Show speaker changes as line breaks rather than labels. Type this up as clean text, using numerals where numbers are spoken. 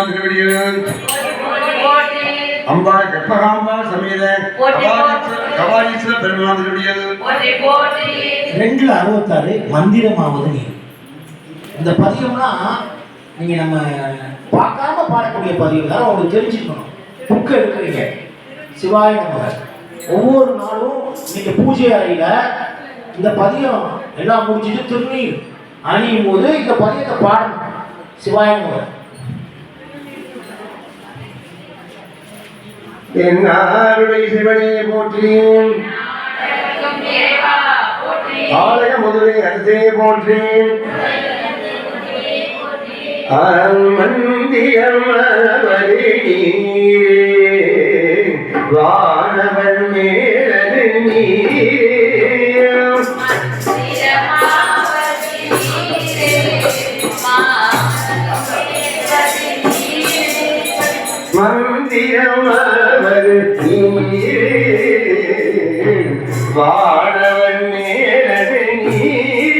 பெருமாள் திருவடிகள் அம்பா கற்பகாம்பா சமேத கபாலீஸ்வர பெருமாள் திருவடிகள்
266 மந்திரமாவது நீர். இந்த பதியம்னா நீங்க நம்ம பார்க்காம பாடக்கூடிய பதியம் தான் உங்களுக்கு தெரிஞ்சுக்கணும். புக்கு எடுக்கிறீங்க சிவாய நமக ஒவ்வொரு நாளும் நீங்க பூஜை அறையில இந்த பதியம் எல்லாம் முடிச்சுட்டு திருநீர் அணியும் போது இந்த பதியத்தை பாடணும். சிவாய நமக.
என்னாருடைய சிவனே போற்றி, ஆலய முதலே அரசே போற்றி, மந்திரம் வானவன் மேலது மந்திரம் வானவன்